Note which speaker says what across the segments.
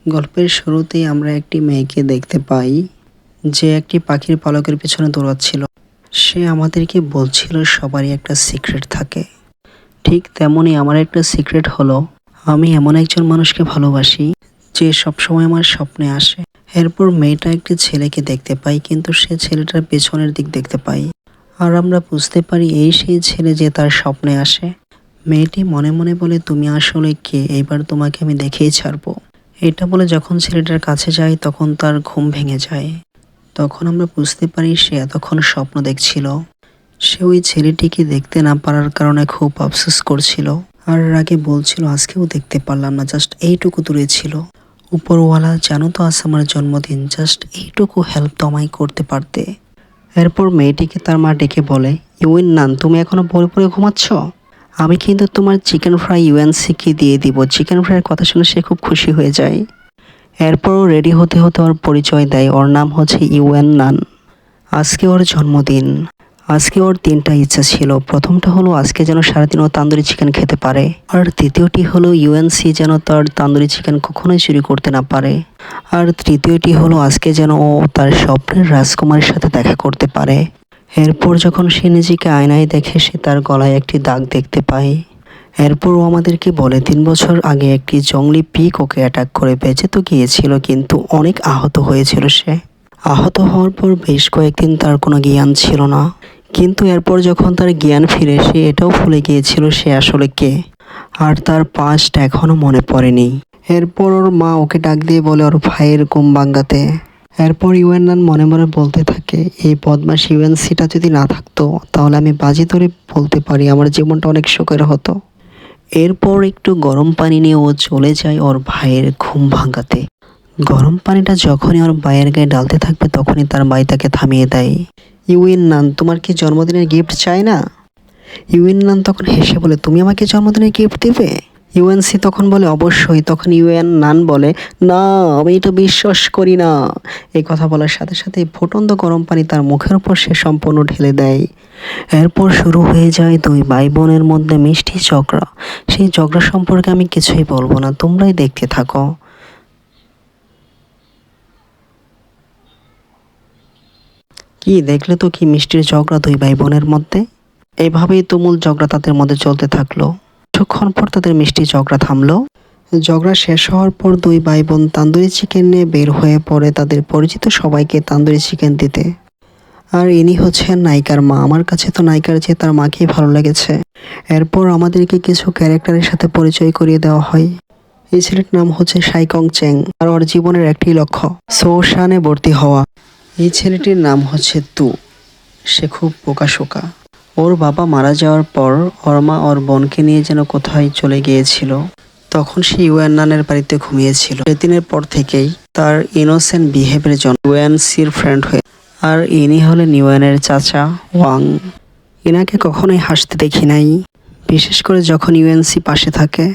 Speaker 1: গল্পের শুরুতেই আমরা একটি মেয়েকে দেখতে পাই যে একটি পাখির পালকের পেছনে দৌড়াচ্ছিল। সে আমাদেরকে বলছিল সবারই একটা সিক্রেট থাকে। ঠিক তেমনই আমার একটা সিক্রেট হলো, আমি এমন একজন মানুষকে ভালোবাসি যে সবসময় আমার স্বপ্নে আসে। এরপর মেয়েটা একটি ছেলেকে দেখতে পাই, কিন্তু সে ছেলেটার পেছনের দিক দেখতে পাই। আর আমরা বুঝতে পারি এই সেই ছেলে যে তার স্বপ্নে আসে। মেয়েটি মনে মনে বলে, তুমি আসলে কে, এবার তোমাকে আমি দেখেই ছাড়বো। এটা বলে যখন ছেলেটার কাছে যায় তখন তার ঘুম ভেঙে যায়। তখন আমরা বুঝতে পারি সে এতক্ষণ স্বপ্ন দেখছিল। সে ওই ছেলেটিকে দেখতে না পারার কারণে খুব আফসোস করছিল, আর আগে বলছিল আজকেও দেখতে পারলাম না, জাস্ট এইটুকু দূরে ছিল। উপরওয়ালা, জানো তো আজ আমার জন্মদিন, জাস্ট এইটুকু হেল্প তো আমায় করতে পারতে। এরপর মেয়েটিকে তার মা ডেকে বলে, ইউইন, তুমি এখনো পড়ে পড়ে ঘুমাচ্ছ? আমি কিন্তু তোমার চিকেন ফ্রাই ইউএনসিকে দিয়ে দিব। চিকেন ফ্রাইয়ের কথা শুনে সে খুব খুশি হয়ে যায়। এরপরও রেডি হতে হতে ওর পরিচয় দেয়, ওর নাম হচ্ছে ইউএন। আজকে ওর জন্মদিন। আজকে ওর 3টা ইচ্ছা ছিল। প্রথমটা হলো আজকে যেন সারাদিন ও তান্দুরি চিকেন খেতে পারে, আর দ্বিতীয়টি হলো ইউএনসি যেন তার তান্দুরি চিকেন কখনোই চুরি করতে না পারে, আর তৃতীয়টি হলো আজকে যেন ও তার স্বপ্নের রাজকুমারের সাথে দেখা করতে পারে। এরপর যখন সে নিজেকে আয়নায় দেখে, সে তার গলায় একটি দাগ দেখতে পায়। এরপর ও আমাদেরকে বলে 3 বছর আগে একটি জংলি পিক ওকে অ্যাটাক করে বেঁচে তো গিয়েছিল, কিন্তু অনেক আহত হয়েছিল সে। আহত হওয়ার পর বেশ কয়েকদিন তার কোনো জ্ঞান ছিল না, কিন্তু এরপর যখন তার জ্ঞান ফিরে, সে এটাও ভুলে গিয়েছিল সে আসলে কে, আর তার পাস্ট এখনও মনে পড়েনি। এরপর ওর মা ওকে ডাক দিয়ে বলে ওর ভাইয়ের ঘুম ভাঙাতে। এরপর ইউএন মনে মনে বলতে থাকে, এই বদমাশ ইউএনসিটা যদি না থাকতো তাহলে আমি বাজি ধরে বলতে পারি আমার জীবনটা অনেক সুখের হতো। এরপর একটু গরম পানি নিয়ে ও চলে যায় ওর ভাইয়ের ঘুম ভাঙাতে। গরম পানিটা যখনই ওর ভাইয়ের গায়ে ডালতে থাকবে তখনই তার ভাই তাকে থামিয়ে দেয়। ইউইন, তোমার কি জন্মদিনের গিফট চাই না? ইউইন তখন হেসে বলে, তুমি আমাকে জন্মদিনের গিফট দেবে? ইউএনসি তখন বলে, অবশ্যই। তখন ইউএন বলে, না, আমি এটা বিশ্বাস করি না। এই কথা বলার সাথে সাথে ফুটন্ত গরম পানি তার মুখের উপর সে সম্পূর্ণ ঢেলে দেয়। এরপর শুরু হয়ে যায় দুই ভাই বোনের মধ্যে মিষ্টি ঝগড়া। সেই ঝগড়া সম্পর্কে আমি কিছুই বলবো না, তোমরাই দেখতে থাকো। কি দেখলে তো, কি মিষ্টির ঝগড়া দুই ভাই বোনের মধ্যে। এইভাবেই তুমুল ঝগড়া তাদের মধ্যে চলতে থাকলো। কিছুক্ষণ পর তাদের মিষ্টি ঝগড়া থামলো। ঝগড়া শেষ হওয়ার পর দুই ভাই বোন তান্দুরি চিকেন নিয়ে বের হয়ে পড়ে তাদের পরিচিত সবাইকে তান্দুরি চিকেন দিতে। আর ইনি হচ্ছেন নায়িকার মা। আমার কাছে তো নায়িকার চেয়ে তার মাকেই ভালো লেগেছে। এরপর আমাদেরকে কিছু ক্যারেক্টারের সাথে পরিচয় করিয়ে দেওয়া হয়। এই ছেলেটার নাম হচ্ছে সাইকং চ্যাং, আর ওর জীবনের একটি লক্ষ্য সোশানে ভর্তি হওয়া। এই ছেলেটির নাম হচ্ছে তু। সে খুব বোকাশোকা। ওর বাবা মারা যাওয়ার পর ওর মা ওর বোনকে নিয়ে যেন কোথায় চলে গিয়েছিল। তখন সে ইউয়ানের বাড়িতে ঘুমিয়েছিল। সেদিনের পর থেকেই তার ইনোসেন্ট বিহেভিয়ারের জন্য ইউএনসির ফ্রেন্ড হয়ে। আর ইনি হলেন ইউয়ানের চাচা ওয়াং। ইনাকে কখনোই হাসতে দেখি নাই, বিশেষ করে যখন ইউএনসি পাশে থাকে।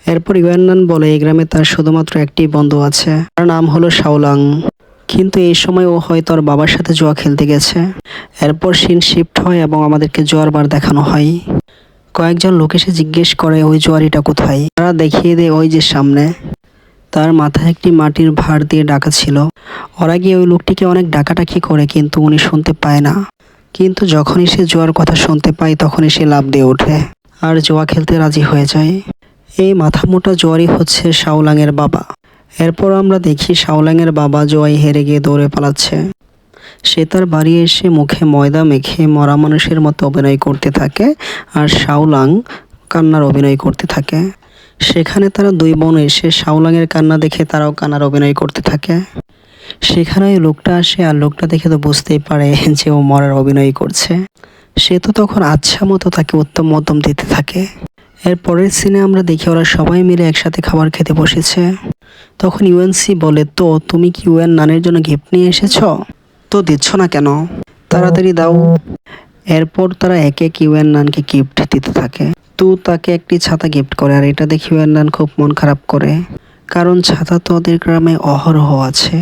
Speaker 1: এরপর ইউয়ান বলে এই গ্রামে তার শুধুমাত্র একটি বন্ধু আছে, তার নাম হলো শাওলাং। কিন্তু এই সময় ও হয়তো ওর বাবার সাথে জুয়া খেলতে গেছে। এরপর সিন শিফট হয় এবং আমাদেরকে জোয়ার বার দেখানো হয়। কয়েকজন লোক এসে জিজ্ঞেস করে ওই জোয়ারিটা কোথায়। তারা দেখিয়ে দেয় ওই যে সামনে। তার মাথায় একটি মাটির ভাঁড় দিয়ে ঢাকা ছিল। ওরা গিয়ে ওই লোকটিকে অনেক ডাকাডাকি করে, কিন্তু উনি শুনতে পায় না। কিন্তু যখনই সে জোয়ার কথা শুনতে পায় তখনই সে লাফ দিয়ে ওঠে আর জোয়া খেলতে রাজি হয়ে যায়। এই মাথামোটা জোয়ারি হচ্ছে শাওলাংয়ের বাবা। এরপর আমরা দেখি শাওলাংয়ের বাবা জোয়ায় হেরে গিয়ে দৌড়ে পালাচ্ছে। সে তার বাড়ি এসে মুখে ময়দা মেখে মরা মানুষের মতো অভিনয় করতে থাকে, আর শাওলাং কান্নার অভিনয় করতে থাকে। সেখানে তারা দুই বোন এসে শাওলাংয়ের কান্না দেখে তারাও কান্নার অভিনয় করতে থাকে। সেখানে ওই লোকটা আসে, আর লোকটা দেখে তো বুঝতেই পারে যে ও মরার অভিনয় করছে। সে তো তখন আচ্ছা মতো তাকে উত্তম মধ্যম দিতে থাকে। এর পরের সিনে আমরা দেখি ওরা সবাই মিলে একসাথে খাবার খেতে বসেছে। তখন ইউএনসি বলে, তো তুমি কি নানের জন্য গিফট নিয়ে এসেছ? তো দিচ্ছ না কেন, তাড়াতাড়ি দাও। এরপর তারা এক এক নানকে গিফট দিতে থাকে। তো তাকে একটি ছাতা গিফট করে, আর এটা দেখে নান খুব মন খারাপ করে, কারণ ছাতা তো ওদের গ্রামে অহরহ আছে।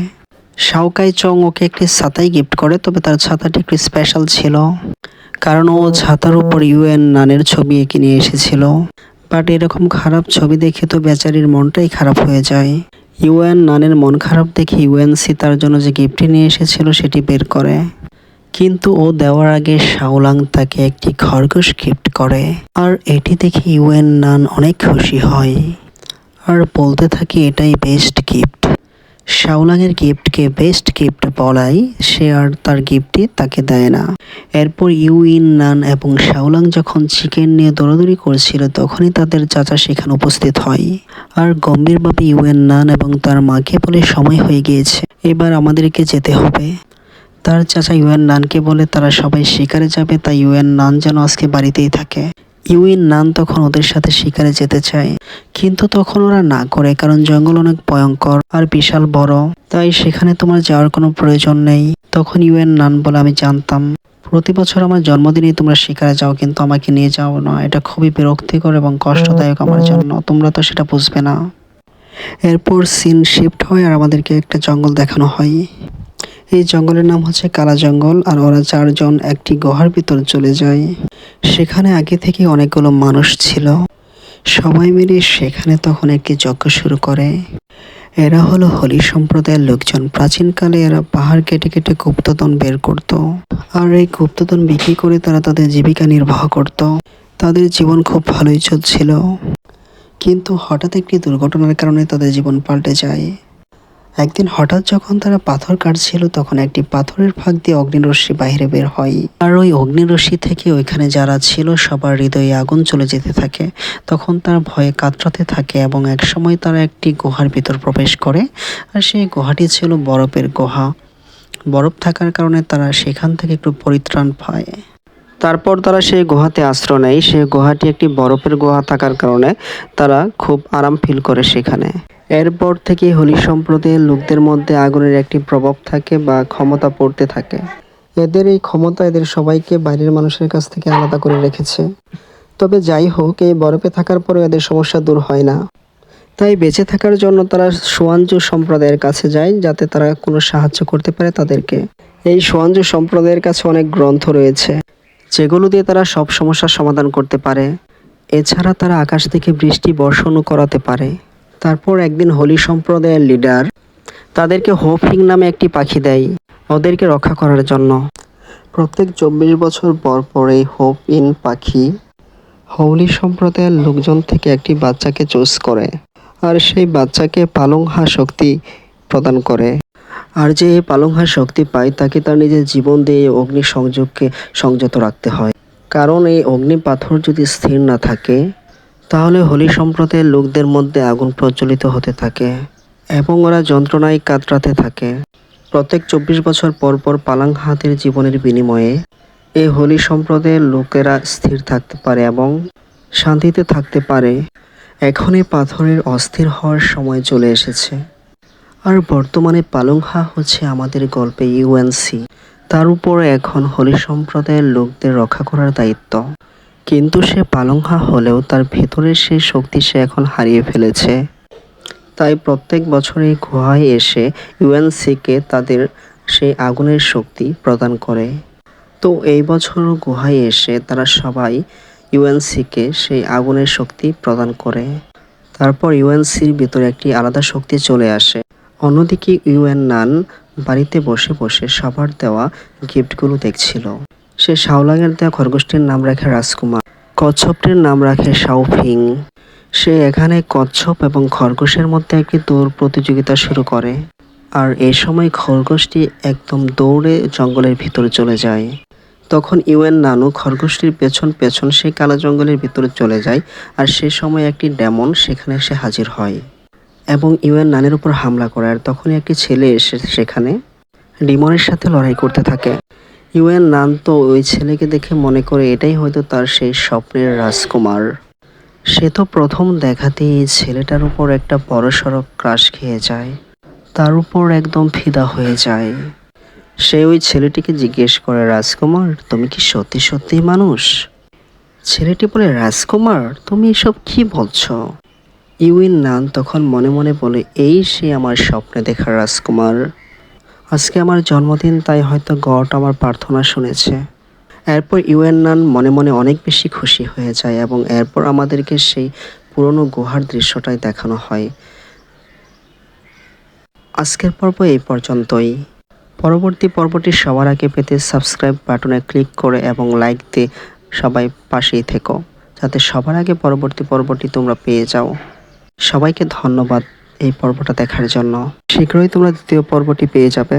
Speaker 1: শাওকাই চং ওকে একটি ছাতাই গিফট করে, তবে তার ছাতাটি একটু স্পেশাল ছিল, কারণ ও ছাতার উপর নানের ছবি এঁকে নিয়ে এসেছিল। বাট এরকম খারাপ ছবি দেখে তো বেচারির মনটাই খারাপ হয়ে যায়। ইউএন নানের মন খারাপ দেখে ইউএনসি তার জন্য যে গিফটটি নিয়ে এসেছিল সেটি বের করে, কিন্তু ও দেওয়ার আগে শাওলাং তাকে একটি খরগোশ গিফট করে। আর এটি দেখে ইউএন নান অনেক খুশি হয় আর বলতে থাকে এটাই বেস্ট গিফট। শাওলাংয়ের গিফটকে বেস্ট গিফট বলাই সে আর তার গিফটটি তাকে দেয় না। এরপর ইউইন নান এবং শাওলাং যখন চিকেন নিয়ে দৌড়াদৌড়ি করছিল তখনই তাদের চাচা সেখানে উপস্থিত হয় আর গম্ভীরভাবে ইউএন নান এবং তার মাকে বলে সময় হয়ে গিয়েছে, এবার আমাদেরকে যেতে হবে। তার চাচা ইউএন নানকে বলে তারা সবাই শিকারে যাবে, তাই ইউএন নান যেন আজকে বাড়িতেই থাকে। ইউইন নান তখন ওদের সাথে শিকারে যেতে চায়, কিন্তু তখন ওরা না করে, কারণ জঙ্গল অনেক ভয়ঙ্কর আর বিশাল বড়, তাই সেখানে তোমার যাওয়ার কোনো প্রয়োজন নেই। তখন ইউএন নান বলে আমি জানতাম প্রতি বছর আমার জন্মদিনেই তোমরা শিকারে যাও, কিন্তু আমাকে নিয়ে যাও না, এটা খুবই বিরক্তিকর এবং কষ্টদায়ক আমার জন্য, তোমরা তো সেটা বুঝবে না। এরপর সিন শিফট হয় আর আমাদেরকে একটা জঙ্গল দেখানো হয়। এই জঙ্গলের নাম হচ্ছে কালা জঙ্গল আর ওরা চারজন একটি গুহার ভিতর চলে যায়। সেখানে আগে থেকে অনেকগুলো মানুষ ছিল, সবাই মিলে সেখানে তখন একটি যজ্ঞ শুরু করে। এরা হলো হোলি সম্প্রদায়ের লোকজন। প্রাচীনকালে এরা পাহাড় কেটে কেটে গুপ্তধন বের করত আর এই গুপ্তধন বিক্রি করে তারা তাদের জীবিকা নির্বাহ করত। তাদের জীবন খুব ভালোই চলছিল, কিন্তু হঠাৎ একটি দুর্ঘটনার কারণে তাদের জীবন পাল্টে যায়। একদিন হঠাৎ যখন তারা পাথর কাটছিল তখন একটি পাথরের ফাঁক দিয়ে অগ্নিরশ্মি বাইরে বের হয় আর ওই অগ্নিরশ্মি থেকে ওইখানে যারা ছিল সবার হৃদয়ে আগুন চলে যেতে থাকে। তখন তার ভয়ে কাতরাতে থাকে এবং একসময় তারা একটি গুহার ভিতর প্রবেশ করে আর সেই গুহাটি ছিল বরফের গুহা। বরফ থাকার কারণে তারা সেখান থেকে একটু পরিত্রাণ পায়। তারপর তারা সেই গুহাতে আশ্রয় নেয়। সেই গুহাটি একটি বরফের গুহা থাকার কারণে তারা খুব আরাম ফিল করে সেখানে। এরপর থেকে হোলি সম্প্রদায়ের লোকদের মধ্যে আগুনের একটি প্রভাব থাকে বা ক্ষমতা পড়তে থাকে। এদের এই ক্ষমতা এদের সবাইকে বাইরের মানুষের কাছ থেকে আলাদা করে রেখেছে। তবে যাই হোক, এই বরফে থাকার পরেও এদের সমস্যা দূর হয় না। তাই বেঁচে থাকার জন্য তারা সোয়ানজু সম্প্রদায়ের কাছে যায়, যাতে তারা কোনো সাহায্য করতে পারে তাদেরকে। এই সোয়ানজু সম্প্রদায়ের কাছে অনেক গ্রন্থ রয়েছে যেগুলো দিয়ে তারা সব সমস্যার সমাধান করতে পারে। এছাড়া তারা আকাশ থেকে বৃষ্টি বর্ষণও করাতে পারে। তারপর একদিন হোলি সম্প্রদায়ের লিডার তাদেরকে হোফিং নামে একটি পাখি দেয় ওদেরকে রক্ষা করার জন্য। প্রত্যেক 24 বছর পর পর এই হোপ ইন পাখি হোলি সম্প্রদায়ের লোকজন থেকে একটি বাচ্চাকে চুজ করে আর সেই বাচ্চাকে পালংহা শক্তি প্রদান করে। আর যে এই পালংহা শক্তি পায় তাকে তার নিজের জীবন দিয়ে এই অগ্নি সংযোগকে সংযত রাখতে হয়, কারণ এই অগ্নি পাথর যদি স্থির না থাকে তাহলে হোলি সম্প্রদায়ের লোকদের মধ্যে আগুন প্রজ্বলিত হতে থাকে এবং ওরা যন্ত্রণায় কাতরাতে থাকে। প্রত্যেক 24 বছর পর পর পালাংহাতের জীবনের বিনিময়ে এই হোলি সম্প্রদায়ের লোকেরা স্থির থাকতে পারে এবং শান্তিতে থাকতে পারে। এখন এই পাথরের অস্থির হওয়ার সময় চলে এসেছে। আর বর্তমানে পালংহা হচ্ছে আমাদের গল্পে ইউএনসি। তার উপর এখন হোলি সম্প্রদায়ের লোকদের রক্ষা করার দায়িত্ব। কিন্তু সে পালংহা হলেও তার ভেতরের সেই শক্তি সে এখন হারিয়ে ফেলেছে। তাই প্রত্যেক বছর এই গুহায় এসে ইউএনসিকে তাদের সেই আগুনের শক্তি প্রদান করে। তো এই বছর গুহায় এসে তারা সবাই ইউএনসিকে সেই আগুনের শক্তি প্রদান করে। তারপর ইউএনসির ভিতরে একটি আলাদা শক্তি চলে আসে। অন্যদিকে ইউএন নান বাড়িতে বসে বসে সবার দেওয়া গিফটগুলো দেখছিল। সে শাওলাংয়ের দেওয়া খরগোশটির নাম রাখে রাজকুমার, কচ্ছপটির নাম রাখে শাওফিং। সে এখানে কচ্ছপ এবং খরগোশের মধ্যে একটি দৌড় প্রতিযোগিতা শুরু করে আর এই সময় খরগোশটি একদম দৌড়ে জঙ্গলের ভিতরে চলে যায়। তখন ইউএন নানু খরগোশটির পেছন পেছন সেই কালো জঙ্গলের ভিতরে চলে যায় আর সে সময় একটি ডেমন সেখানে এসে হাজির হয় এবং ইউএন নানের উপর হামলা করে। আর তখনই একটি ছেলে এসে সেখানে ডিমনের সাথে লড়াই করতে থাকে। ইউএন নান তো ওই ছেলেকে দেখে মনে করে এটাই হয়তো তার সেই স্বপ্নের রাজকুমার। সে তো প্রথম দেখাতেই এই ছেলেটার উপর একটা বড়সড় ক্রাশ খেয়ে যায়, তার উপর একদম ফিদা হয়ে যায়। সে ওই ছেলেটিকে জিজ্ঞেস করে, রাজকুমার তুমি কি সত্যি সত্যি মানুষ? ছেলেটি বলে, রাজকুমার তুমি এসব কি বলছো? ইউইন নান তখন মনে মনে বলে, এই সে আমার স্বপ্নে দেখা রাজকুমার। আজকে আমার জন্মদিন, তাই হয়তো গড আমার প্রার্থনা শুনেছে। এরপর ইউএন নান মনে মনে অনেক বেশি খুশি হয়ে যায় এবং এরপর আমাদেরকে সেই পুরনো গুহার দৃশ্যটাই দেখানো হয়। আজকের পর্ব এই পর্যন্তই। পরবর্তী পর্বটি সবার আগে পেতে সাবস্ক্রাইব বাটনে ক্লিক করে এবং লাইক দিয়ে সবাই পাশেই থেকো, যাতে সবার আগে পরবর্তী পর্বটি তোমরা পেয়ে যাও। সবাইকে ধন্যবাদ এই পর্বটা দেখার জন্য। শীঘ্রই তোমরা দ্বিতীয় পর্বটি পেয়ে যাবে।